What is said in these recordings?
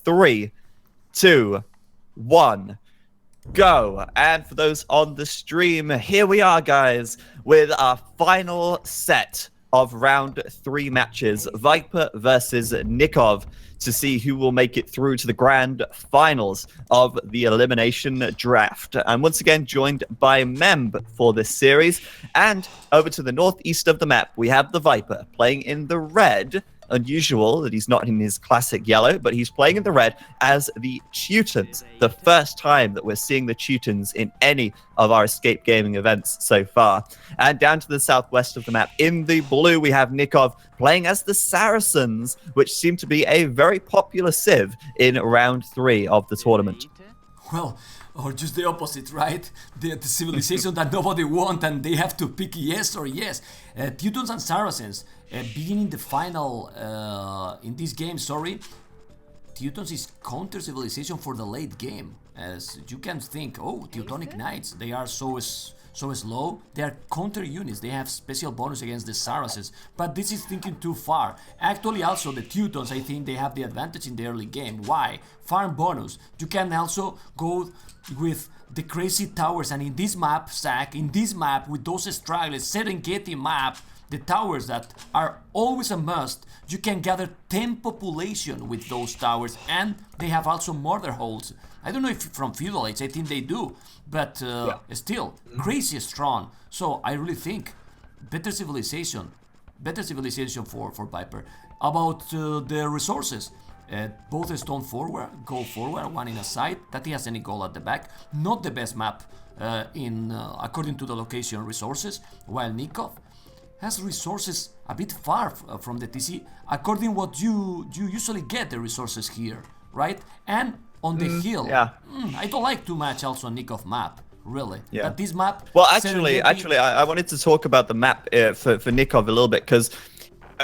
3, 2, 1, go. And for those on the stream, here we are, guys, with our final set of round 3 matches, Viper versus NICOV, to see who will make it through to the grand finals of the elimination draft. I'm once again joined by Memb for this series, and over to the northeast of the map, we have the Viper playing in the red. Unusual that he's not in his classic yellow, but he's playing in the red as the Teutons. The first time that we're seeing the Teutons in any of our Escape Gaming events so far. And down to the southwest of the map, in the blue, we have NICOV playing as the Saracens, which seem to be a very popular civ in round 3 of the tournament. Well, or just the opposite, right? The civilization that nobody wants and they have to pick yes or yes. Teutons and Saracens beginning the final in this game, Teutons is counter civilization for the late game. As you can think, oh, Teutonic Knights, they are so slow. They are counter units, they have special bonus against the Saracens, but this is thinking too far. Actually, also the Teutons, I think they have the advantage in the early game. Why? Farm bonus. You can also go with the crazy towers, and in this map, Zach, in this map with those stragglers, Serengeti map, the towers that are always a must, you can gather 10 population with those towers, and they have also murder holes. I don't know if from feudal age, I think they do, but still, crazy strong. So I really think better civilization for Viper. About the resources, both stone forward, go forward, one in a side, that he has any goal at the back. Not the best map according to the location resources, while NICOV has resources a bit far from the TC, according what you usually get the resources here, right? And on the hill, I don't like too much also NICOV map, really. But this map... Well, actually, I wanted to talk about the map for NICOV a little bit, because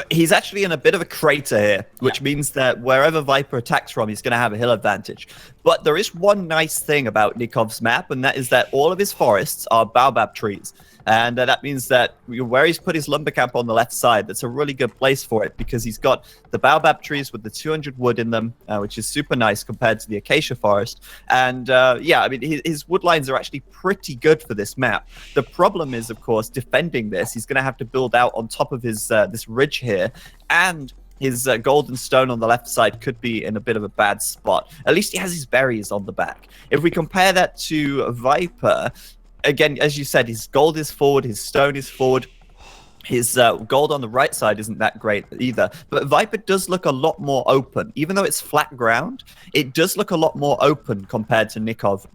he's actually in a bit of a crater here, which means that wherever Viper attacks from, he's going to have a hill advantage. But there is one nice thing about NICOV's map, and that is that all of his forests are baobab trees. And that means that where he's put his lumber camp on the left side, that's a really good place for it, because he's got the baobab trees with the 200 wood in them, which is super nice compared to the acacia forest. And yeah, I mean, his wood lines are actually pretty good for this map. The problem is, of course, defending this. He's going to have to build out on top of his this ridge here, and his golden stone on the left side could be in a bit of a bad spot. At least he has his berries on the back. If we compare that to Viper, again, as you said, his gold is forward, his stone is forward. His gold on the right side isn't that great either. But Viper does look a lot more open. Even though it's flat ground, it does look a lot more open compared to NICOV,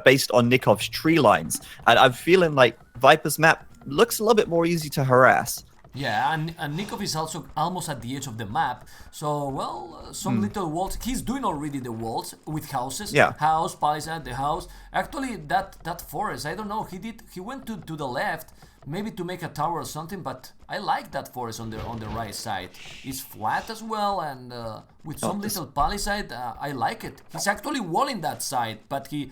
based on NICOV's tree lines. And I'm feeling like Viper's map looks a little bit more easy to harass. Yeah, and NICOV is also almost at the edge of the map, so, well, some little walls. He's doing already the walls with houses. House, palisade, the house. Actually, that forest, I don't know, he went to the left, maybe to make a tower or something, but I like that forest on the right side. It's flat as well, and with some little palisade, I like it. He's actually walling that side, but he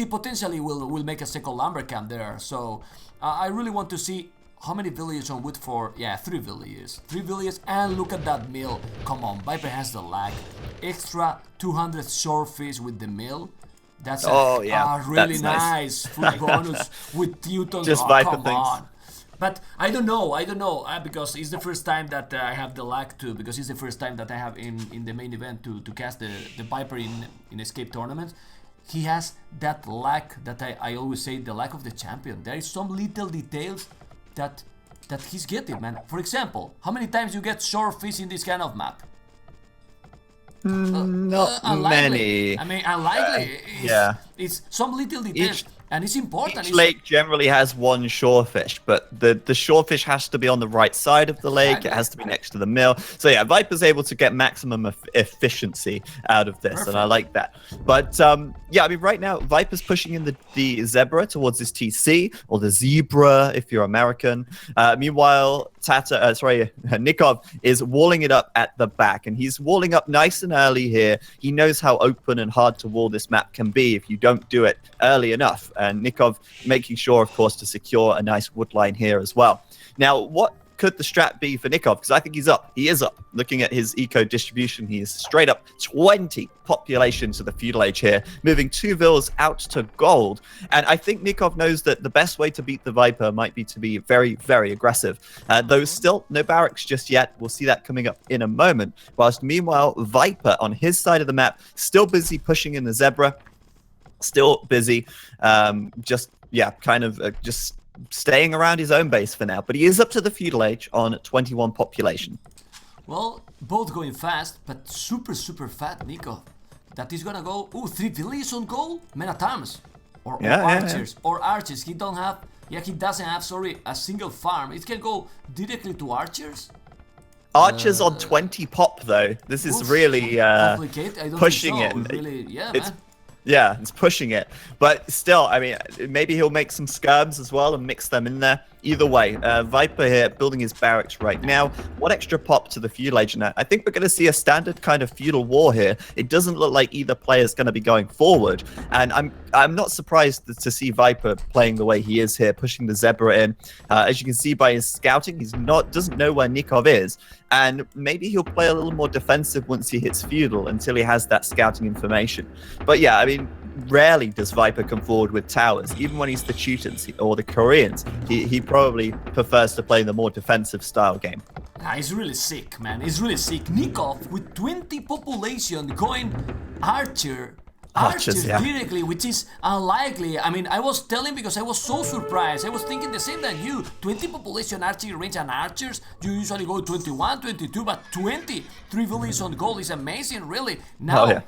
potentially will make a second lumber camp there, so I really want to see how many villages on wood for... Yeah, 3 villages. 3 villages, and look at that mill. Come on, Viper has the lag. Extra 200 swordfish with the mill. That's really nice. Full bonus with Teutons. Just Viper come things. On. But I don't know, because it's the first time that I have the lag too, because it's the first time that I have in the main event to cast the Viper in Escape tournaments. He has that lag that I always say, the lag of the champion. There is some little details that he's getting, man. For example, how many times you get swordfish in this kind of map? Not many. I mean, unlikely. It's some little details. And it's important. Each lake generally has one shorefish, but the shorefish has to be on the right side of the lake. It has to be next to the mill. So yeah, Viper's able to get maximum efficiency out of this, and I like that. But yeah, I mean, right now Viper's pushing in the zebra towards this TC, or the zebra if you're American. Meanwhile, NICOV is walling it up at the back, and he's walling up nice and early here. He knows how open and hard to wall this map can be if you don't do it early enough. And NICOV making sure, of course, to secure a nice wood line here as well. Now, what could the strat be for NICOV? Because I think he's up. He is up. Looking at his eco distribution, he is straight up 20 population to the feudal age here, moving 2 villas out to gold. And I think NICOV knows that the best way to beat the Viper might be to be very, very aggressive. Though still no barracks just yet. We'll see that coming up in a moment. Whilst meanwhile, Viper on his side of the map, still busy pushing in the Zebra, still busy, just staying around his own base for now. But he is up to the feudal age on 21 population. Well, both going fast, but super, super fat NICOV. That is gonna go, 3 villages on goal? Men at arms. Or archers. Or archers. He doesn't have, sorry, a single farm. It can go directly to archers. Archers on 20 pop though. This is really pushing it. Really, Yeah, it's pushing it. But still, I mean, maybe he'll make some skirms as well and mix them in there. Either way, Viper here building his barracks right now. One extra pop to the feudal age now. I think we're going to see a standard kind of feudal war here. It doesn't look like either player is going to be going forward. And I'm not surprised to see Viper playing the way he is here, pushing the Zebra in. As you can see by his scouting, doesn't know where NICOV is. And maybe he'll play a little more defensive once he hits feudal until he has that scouting information. But yeah, I mean, rarely does Viper come forward with towers. Even when he's the Teutons or the Koreans, he probably prefers to play the more defensive style game. He's really sick, man. He's really sick. NICOV with 20 population going archers directly, which is unlikely. I mean, I was telling because I was so surprised. I was thinking the same than you. 20 population archery range and archers, you usually go 21, 22, but 20, 3 villages on goal is amazing, really. Now,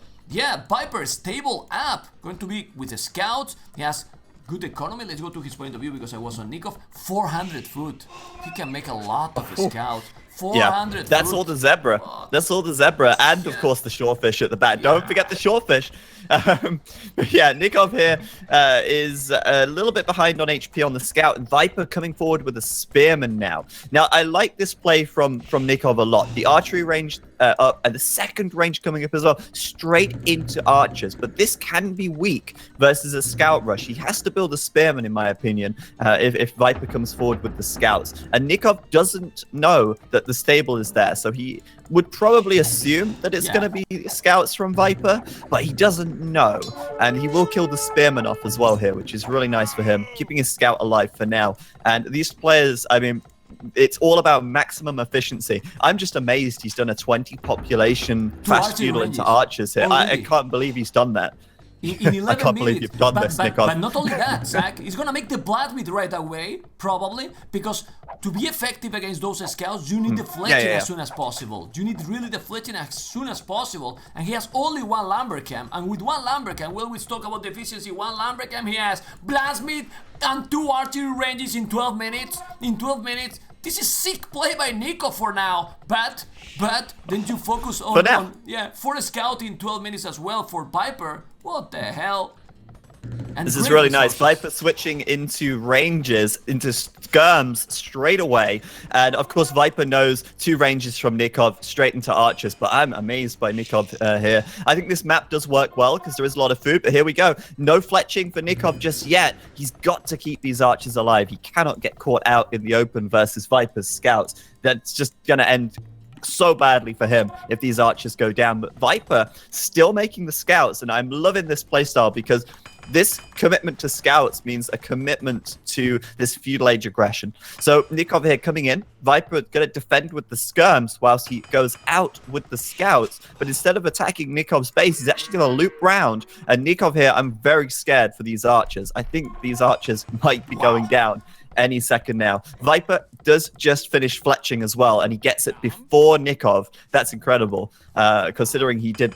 Viper stable up, going to be with the scouts. He has good economy. Let's go to his point of view because I was on NICOV. 400 food. He can make a lot of scouts. 400 that's all the Zebra. That's all the Zebra. And of course the Shorefish at the back. Don't forget the Shorefish. But yeah, NICOV here is a little bit behind on HP on the Scout. And Viper coming forward with a Spearman now. Now, I like this play from NICOV a lot. The archery range up and the second range coming up as well. Straight into archers. But this can be weak versus a Scout rush. He has to build a Spearman, in my opinion, if Viper comes forward with the Scouts. And NICOV doesn't know that the stable is there. So he would probably assume that it's going to be Scouts from Viper, but he doesn't know. And he will kill the Spearman off as well here, which is really nice for him, keeping his Scout alive for now. And these players, I mean, it's all about maximum efficiency. I'm just amazed he's done a 20 population fast feudal into archers here. I can't believe he's done that. In 11 I can't minutes, believe you've done this, NICOV. But not only that, Zach, he's gonna make the Bloodmeat right away, probably, because to be effective against those scouts, you need the fletching as soon as possible. You need really the fletching as soon as possible. And he has only one Lumbercamp, and with one Lumbercamp, well, we talk about the efficiency. One Lumbercamp, he has Bloodmeat and 2 archery ranges in 12 minutes. This is sick play by NICOV for now, but then you focus on 4 scout in 12 minutes as well for Viper. What the hell? And this is really nice. Viper switching into ranges, into skirms straight away. And of course, Viper knows 2 ranges from NICOV straight into archers. But I'm amazed by NICOV here. I think this map does work well because there is a lot of food. But here we go. No fletching for NICOV just yet. He's got to keep these archers alive. He cannot get caught out in the open versus Viper's scouts. That's just going to end so badly for him if these archers go down. But Viper still making the scouts. And I'm loving this playstyle because this commitment to scouts means a commitment to this feudal age aggression. So NICOV here coming in, Viper going to defend with the skirms whilst he goes out with the scouts. But instead of attacking NICOV's base, he's actually going to loop round. And NICOV here, I'm very scared for these archers. I think these archers might be going down any second now. Viper does just finish fletching as well, and he gets it before NICOV. That's incredible, considering he did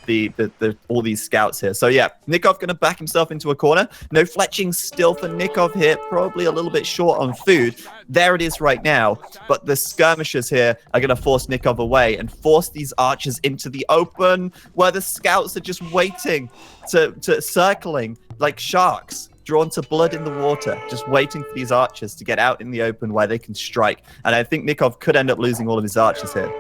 all these scouts here. So yeah, NICOV going to back himself into a corner. No fletching still for NICOV here, probably a little bit short on food. There it is right now, but the skirmishers here are going to force NICOV away and force these archers into the open, where the scouts are just waiting to circling like sharks, drawn to blood in the water, just waiting for these archers to get out in the open where they can strike. And I think NICOV could end up losing all of his archers here.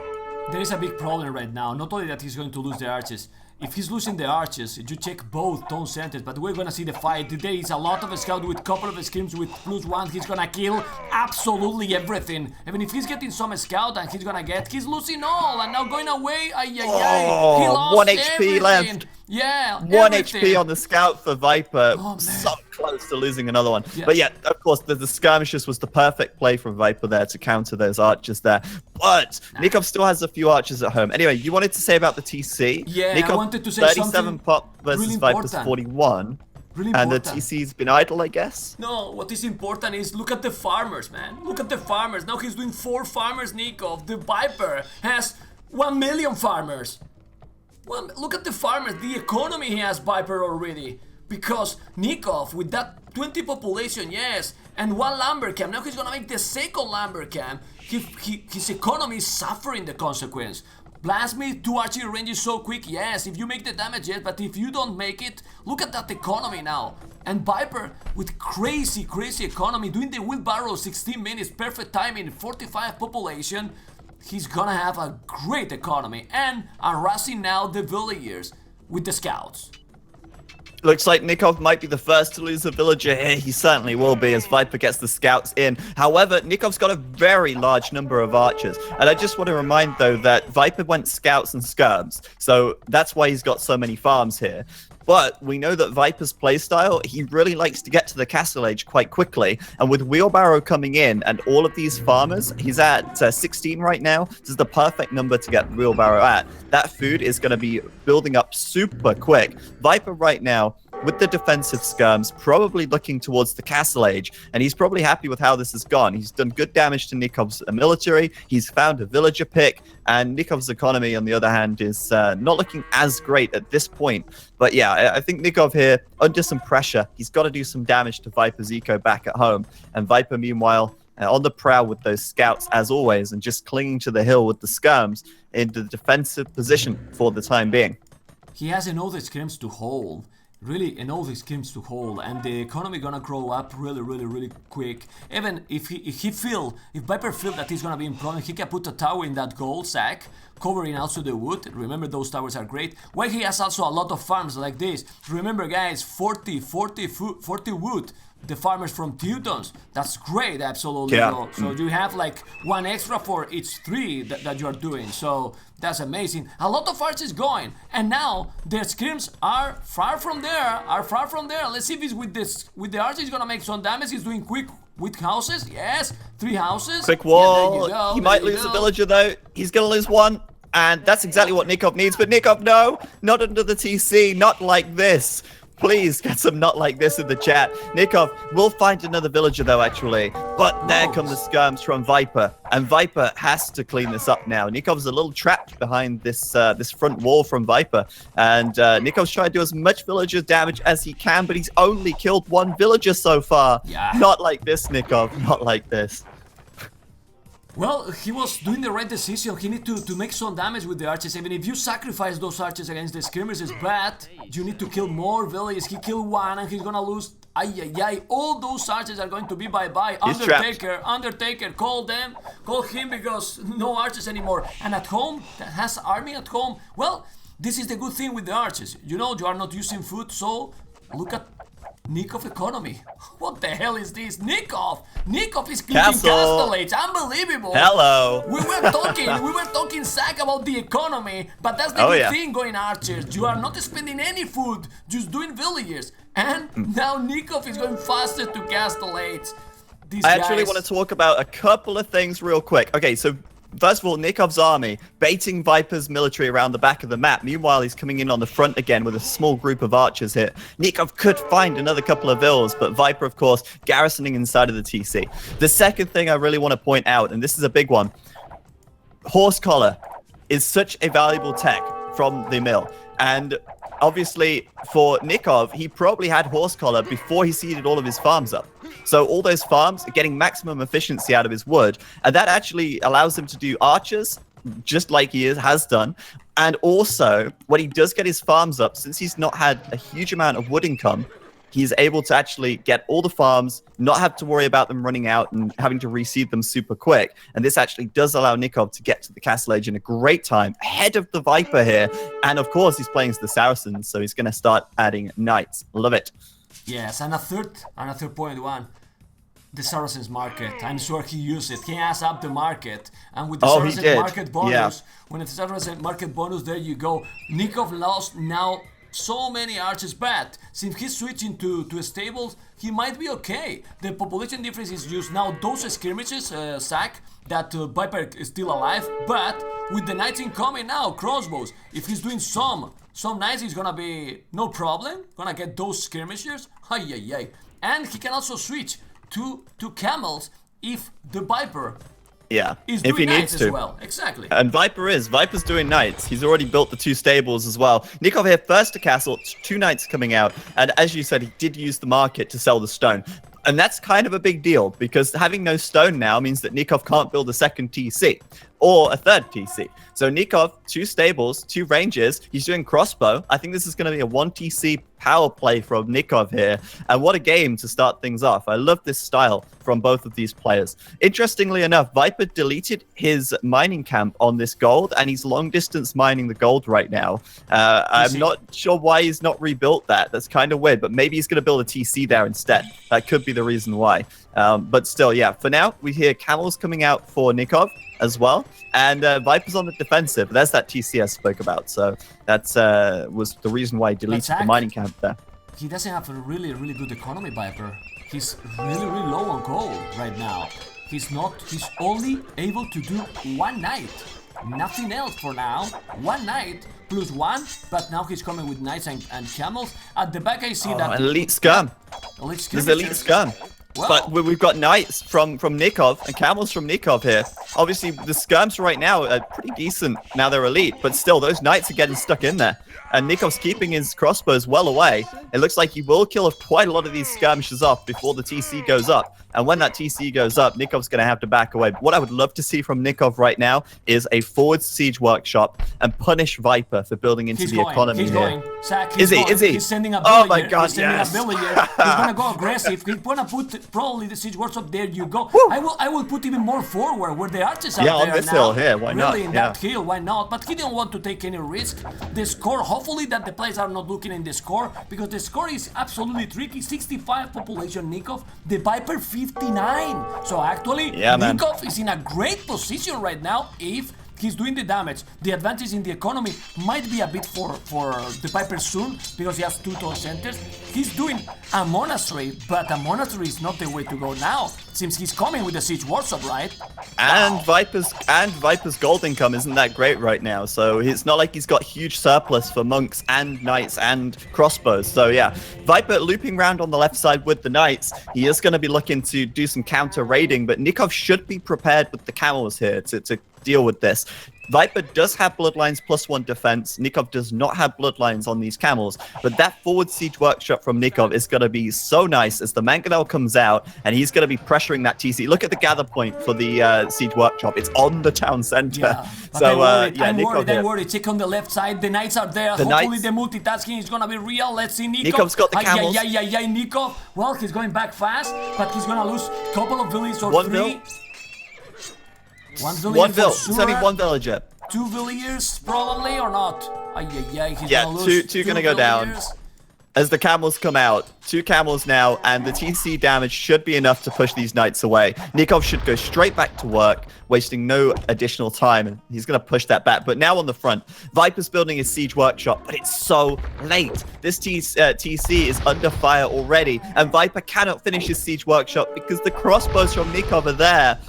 There is a big problem right now. Not only that he's going to lose the archers, if he's losing the archers, you check both town centers, but we're gonna see the fight. There is a lot of scout with couple of scrims with +1. He's gonna kill absolutely everything. Even if he's getting some scout and he's losing all, and now going away. He lost 1 HP everything. left. Yeah, 1 everything. HP on the scout for VIPER. Oh, man. So close to losing another one. Yeah. But yeah, of course, the skirmishes was the perfect play from VIPER there to counter those archers there. But NICOV still has a few archers at home. Anyway, you wanted to say about the TC? Yeah, NICOV, I wanted to say 37 something pop versus really VIPER's important. 41. Really And the important. TC's been idle, I guess? No, what is important is look at the farmers, man. Look at the farmers. Now he's doing 4 farmers, NICOV. The VIPER has 1 million farmers. Well, look at the farmers, the economy he has VIPER already. Because NICOV, with that 20 population, yes, and 1 lumber camp, now he's gonna make the 2nd lumber camp. His economy is suffering the consequence. Blast me, 2 archery ranges so quick, yes, if you make the damage, yes, but if you don't make it, look at that economy now. And VIPER with crazy economy, doing the wheelbarrow 16 minutes, perfect timing, 45 population. He's gonna have a great economy and harassing now the villagers with the scouts. Looks like NICOV might be the first to lose a villager here. He certainly will be as VIPER gets the scouts in. However, NICOV's got a very large number of archers. And I just want to remind, though, that VIPER went scouts and skirms. So that's why he's got so many farms here. But we know that VIPER's playstyle, he really likes to get to the castle age quite quickly. And with Wheelbarrow coming in and all of these farmers, he's at 16 right now. This is the perfect number to get Wheelbarrow at. That food is going to be building up super quick. VIPER right now, with the defensive skirms, probably looking towards the castle age. And he's probably happy with how this has gone. He's done good damage to NICOV's military. He's found a villager pick. And NICOV's economy, on the other hand, is not looking as great at this point. But yeah, I think NICOV here, under some pressure, he's got to do some damage to VIPER's eco back at home. And VIPER, meanwhile, on the prowl with those scouts, as always, and just clinging to the hill with the skirms into the defensive position for the time being. He has enough scrims to hold. Really enough scrims to hold, and the economy gonna grow up really quick. Even if VIPER feel that he's gonna be in problem, he can put a tower in that gold sack, covering also the wood. Remember, those towers are great. Why he has also a lot of farms like this. Remember, guys, 40 wood. The farmers from Teutons, that's great, absolutely. Yeah. So you have like 1 extra for each 3 that you are doing. So that's amazing. A lot of archers going, and now their scrims are far from there. Let's see if he's with the archer. He's gonna make some damage. He's doing quick with houses. Yes, 3 houses. Quick wall. Yeah, there you go, He might lose a villager, though. He's going to lose 1. And that's exactly what NICOV needs. But NICOV, no, not under the TC, not like this. Please get some not like this in the chat. NICOV will find another villager, though, actually. But there come the skirms from VIPER. And VIPER has to clean this up now. NICOV's a little trapped behind this this front wall from VIPER. And NICOV's trying to do as much villager damage as he can, but he's only killed 1 villager so far. Yeah. Not like this, NICOV. Not like this. Well, he was doing the right decision. He need to make some damage with the archers. Even if you sacrifice those archers against the screamers, is bad. You need to kill more villages. He killed 1 and he's gonna lose. All those archers are going to be bye-bye. Undertaker, call him, because no archers anymore. And at home, that has army at home. Well, this is the good thing with the archers. You know, you are not using food, so look at NICOV economy. What the hell is this? NICOV is cleaning castle age. Unbelievable. Hello. We were talking sack about the economy, but that's the good thing going archers. You are not spending any food, just doing villagers. And now NICOV is going faster to castle age. I actually want to talk about a couple of things real quick. Okay, so first of all, NICOV's army baiting VIPER's military around the back of the map. Meanwhile, he's coming in on the front again with a small group of archers here. NICOV could find another couple of vills, but VIPER, of course, garrisoning inside of the TC. The second thing I really want to point out, and this is a big one, horse collar is such a valuable tech from the mill. And obviously, for NICOV, he probably had horse collar before he seeded all of his farms up. So all those farms are getting maximum efficiency out of his wood, and that actually allows him to do archers, just like he has done. And also, when he does get his farms up, since he's not had a huge amount of wood income, he's able to actually get all the farms, not have to worry about them running out and having to reseed them super quick. And this actually does allow NICOV to get to the Castle Age in a great time, ahead of the Viper here. And of course, he's playing as the Saracens, so he's going to start adding Knights. Love it. Yes, and a third point one. The Saracens market. I'm sure he used it. He has up the market. And with the Saracens market bonus, when it's Saracens market bonus, there you go. NICOV lost now so many archers, but since he's switching to stables, he might be okay. The population difference is just now those skirmishes, Zach, that Viper is still alive, but with the knights incoming now, crossbows, if he's doing some knights, he's gonna be no problem, gonna get those skirmishers, and he can also switch to camels if the Viper is doing knights as well. Exactly. And Viper's doing knights. He's already built the 2 stables as well. NICOV here first to castle, 2 knights coming out, and as you said, he did use the market to sell the stone. And that's kind of a big deal, because having no stone now means that NICOV can't build a second TC or a third TC. So NICOV, 2 stables, 2 ranges. He's doing crossbow. I think this is going to be a 1 TC power play from NICOV here. And what a game to start things off. I love this style from both of these players. Interestingly enough, Viper deleted his mining camp on this gold, and he's long distance mining the gold right now. I'm not sure why he's not rebuilt that. That's kind of weird, but maybe he's going to build a TC there instead. That could be the reason why. But still, yeah, for now, we hear camels coming out for NICOV as well, and Viper's on the defensive. There's that TC I spoke about, so that's was the reason why he deleted the mining camp there. He doesn't have a really good economy, Viper. He's really low on gold right now. He's only able to do 1 knight, nothing else for now. 1 knight plus 1, but now he's coming with knights and camels. At the back I see that elite scum. There's elite scum. Well, but we've got knights from NICOV and camels from NICOV here. Obviously, the skirms right now are pretty decent. Now they're elite, but still, those knights are getting stuck in there. And NICOV's keeping his crossbows well away. It looks like he will kill quite a lot of these skirmishes off before the TC goes up. And when that TC goes up, NICOV's going to have to back away. But what I would love to see from NICOV right now is a forward siege workshop and punish Viper for building into the economy. He's going. Zach, is he? He's sending a villager. Oh my God, he's sending a villager. He's going to go aggressive. He's going to put probably the siege workshop. There you go. Woo! I will put even more forward where the archers are there on this hill here. Why not? Really, in that hill, why not? But he didn't want to take any risk. The score, hopefully that the players are not looking in the score, because the score is absolutely tricky. 65 population NICOV, the Viper 59. So actually, NICOV is in a great position right now if he's doing the damage. The advantage in the economy might be a bit for the Viper soon, because he has 2 town centers. He's doing a monastery, but a monastery is not the way to go now, since he's coming with the siege workshop, right? And Viper's gold income isn't that great right now, so it's not like he's got huge surplus for monks and knights and crossbows. So yeah, Viper looping around on the left side with the knights. He is going to be looking to do some counter raiding, but NICOV should be prepared with the camels here to deal with this. Viper does have bloodlines +1 defense. NICOV does not have bloodlines on these camels, but that forward siege workshop from NICOV is going to be so nice as the mangonel comes out, and he's going to be pressuring that TC. Look at the gather point for the siege workshop. It's on the town center. Yeah, so I'm worried. Check on the left side. The knights are there. Hopefully the multitasking is going to be real. Let's see NICOV. NICOV's got the camels. NICOV. Well, he's going back fast, but he's going to lose a couple of villages or 3. One villager. Sure. It's only 1 villager. 2 villagers probably, or not? He's yeah, gonna lose two gonna go down. As the camels come out, 2 camels now, and the TC damage should be enough to push these knights away. NICOV should go straight back to work, wasting no additional time, and he's going to push that back. But now on the front, Viper's building his siege workshop, but it's so late. This TC is under fire already, and Viper cannot finish his siege workshop because the crossbows from NICOV are there.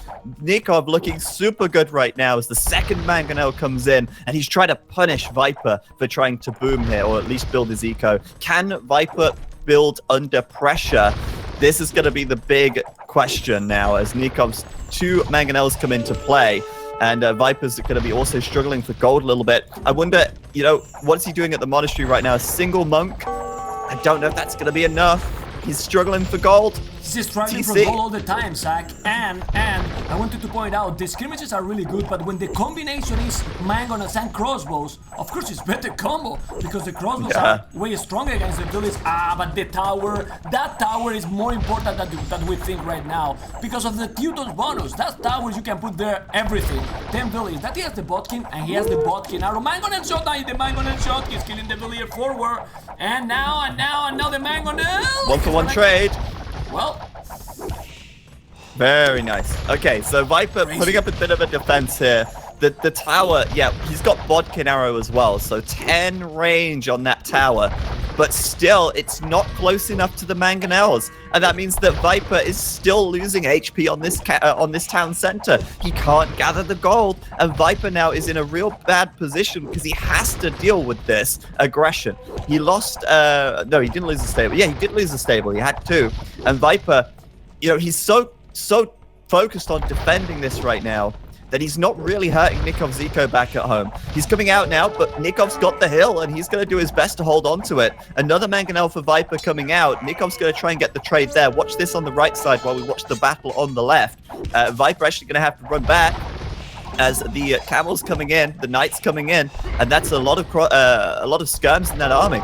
NICOV looking super good right now as the second mangonel comes in, and he's trying to punish Viper for trying to boom here, or at least build his eco. Can Viper build under pressure? This is going to be the big question now as NICOV's 2 mangonels come into play, and Viper's going to be also struggling for gold a little bit. I wonder, what's he doing at the monastery right now? A single monk? I don't know if that's going to be enough. He's struggling for gold. He's struggling from TC. goal all the time, Zach. And I wanted to point out, the skirmishes are really good, but when the combination is mangonels and crossbows, of course it's better combo, because the crossbows are way stronger against the village. But the tower, that tower is more important than we think right now, because of the Teuton's bonus. That towers you can put there everything. 10 villages. That he has the botkin, and he has the botkin arrow. Mangonel shot, now the mangonel shot. He's killing the villager forward. And now the mangonel. 1-for-1 trade. Well, very nice. Okay, so VIPER putting up a bit of a defense here. The tower, yeah, he's got bodkin arrow as well, so 10 range on that tower. But still, it's not close enough to the mangonels, and that means that VIPER is still losing HP on this town center. He can't gather the gold, and VIPER now is in a real bad position because he has to deal with this aggression. He lost, no, he didn't lose the stable. Yeah, he did lose the stable. He had 2, and VIPER, you know, he's so focused on defending this right now that he's not really hurting NICOV Zico back at home. He's coming out now, but NICOV's got the hill, and he's going to do his best to hold on to it. Another mangonel for VIPER coming out. NICOV's going to try and get the trade there. Watch this on the right side while we watch the battle on the left. VIPER actually going to have to run back as the camels coming in, the knights coming in, and that's a lot of skirms in that army.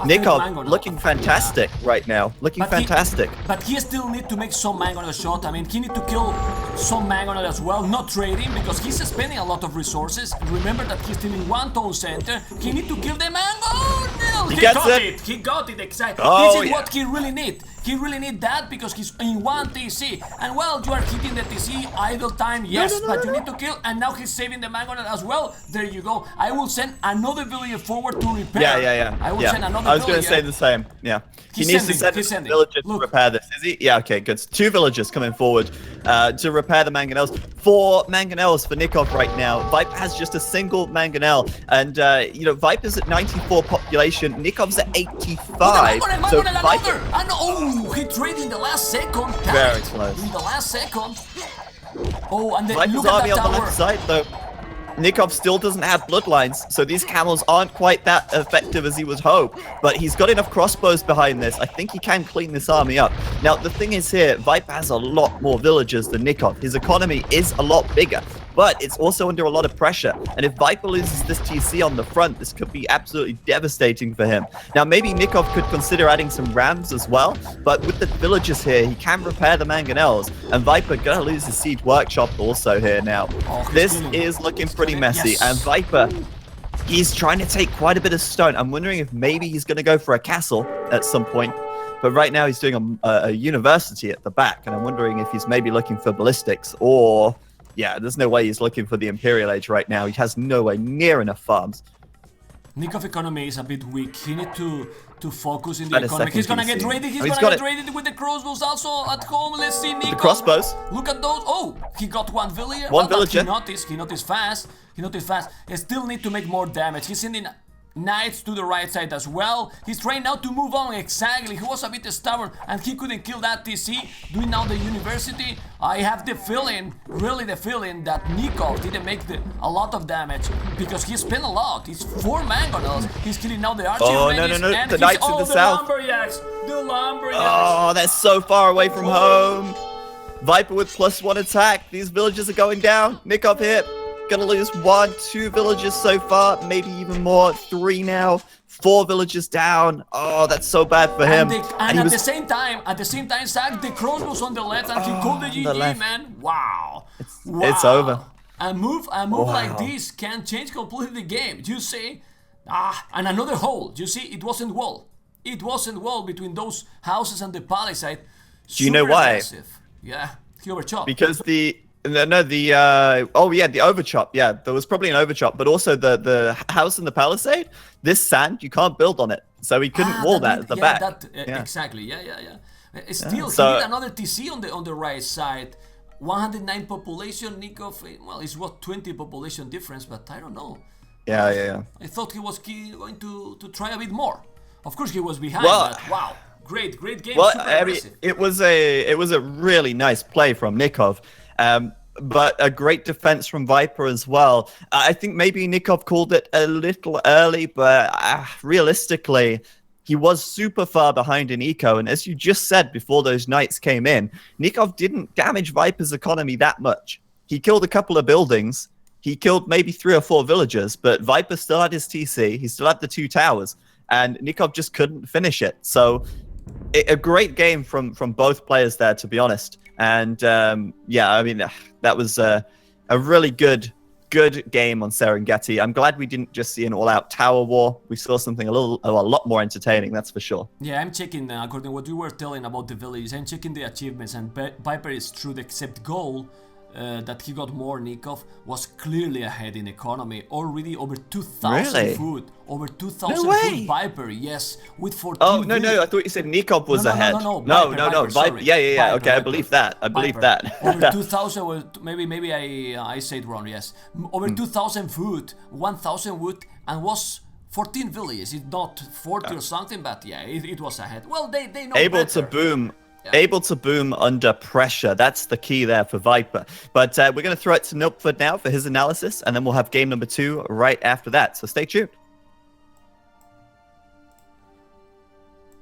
NICOV looking fantastic right now. Looking fantastic. But he still need to make some mangonel shot. I mean, he need to kill some mangonel as well, not trading, because he's spending a lot of resources. Remember that he's still in one town center. He need to kill the mangonel. He got it. He got it, exactly. This is what he really need. He really need that because he's in one TC. And well, you are hitting the TC idle time, yes, but you need to kill. And now he's saving the mangonel as well. There you go. I will send another villager forward to repair. Yeah. I will send another. I was going to say the same. Yeah. He needs to send villagers to repair this. Is he? Yeah, okay, good. 2 villagers coming forward to repair the mangonels. 4 mangonels for NICOV right now. VIPER has just a single mangonel. And, you know, VIPER's at 94 population. NICOV's at 85. So VIPER... Oh, he traded in the last second. Very close. In the last second. Oh, and then VIPER's look at army that on the tower. left side, though. NICOV still doesn't have bloodlines, so these camels aren't quite that effective as he would hope. But he's got enough crossbows behind this. I think he can clean this army up. Now, the thing is here, VIPER has a lot more villagers than NICOV. His economy is a lot bigger, but it's also under a lot of pressure. And if VIPER loses this TC on the front, this could be absolutely devastating for him. Now, maybe NICOV could consider adding some rams as well, but with the villagers here, he can repair the mangonels. And VIPER gonna lose his siege workshop also here now. This is looking pretty messy, and VIPER, he's trying to take quite a bit of stone. I'm wondering if maybe he's going to go for a castle at some point, but right now he's doing a university at the back, and I'm wondering if he's maybe looking for ballistics, or yeah, there's no way he's looking for the Imperial Age right now. He has nowhere near enough farms. NICOV economy is a bit weak. He need to focus in the economy. He's gonna get ready. He's gonna get ready with the crossbows also at home. Let's see NICOV. The crossbows. Look at those. Oh, he got one villager. One villager. He noticed fast. He still need to make more damage. He's sending knights to the right side as well. He's trying now to move on. Exactly. He was a bit stubborn and he couldn't kill that TC. Doing now the university. I have the feeling, really the feeling, that NICOV didn't make a lot of damage because he spent a lot. It's 4 mangonels. He's killing now the archer. Oh, no. The knights in the south. The lumberjacks. Oh, that's so far away from home. VIPER with +1 attack. These villagers are going down. NICOV here. Gonna lose 1, 2 villagers so far, maybe even more. 3 now, 4 villagers down. Oh, that's so bad for him. And at the same time, Zach, the crossbows on the left, and he called the GG, man. Wow. It's over. A move like this can change completely the game. You see, and another hole. You see, it wasn't wall. It wasn't wall between those houses and the palisade. Do you know why? Aggressive. Yeah, he overchopped. Because the overchop. Yeah, there was probably an overchop, but also the house in the palisade, this sand, you can't build on it. So he couldn't wall that at the back. Exactly. Yeah. Still, he need another TC on the right side. 109 population, NICOV, well, it's what, 20 population difference, but I don't know. Yeah. I thought he was going to try a bit more. Of course, he was behind, but wow. Great game. Well, super aggressive. It was a really nice play from NICOV. But a great defense from VIPER as well. I think maybe NICOV called it a little early, but realistically, he was super far behind in eco, and as you just said before those knights came in, NICOV didn't damage Viper's economy that much. He killed a couple of buildings, he killed maybe 3 or 4 villagers, but Viper still had his TC, he still had the 2 towers, and NICOV just couldn't finish it. So a great game from both players there, to be honest. And yeah, I mean, that was a really good game on Serengeti. I'm glad we didn't just see an all-out tower war. We saw something a lot more entertaining, that's for sure. Yeah, I'm checking, according to what you were telling about the villages, I'm checking the achievements, and Viper is true, the except goal that he got more NICOV was clearly ahead in economy, already over 2,000 food, over 2,000 food Viper, yes, with 14. Oh, no, I thought you said NICOV was ahead. No, Viper, yeah, Viper, okay, I believe that, Over 2,000, maybe I said wrong, yes. Over 2,000 food, 1,000 wood, and was 14 villages, it's not 40 or something, but yeah, it was ahead. Well, they know able better. to boom. Yeah. Able to boom under pressure. That's the key there for Viper. But we're going to throw it to Nilpford now for his analysis, and then we'll have game number 2 right after that. So stay tuned.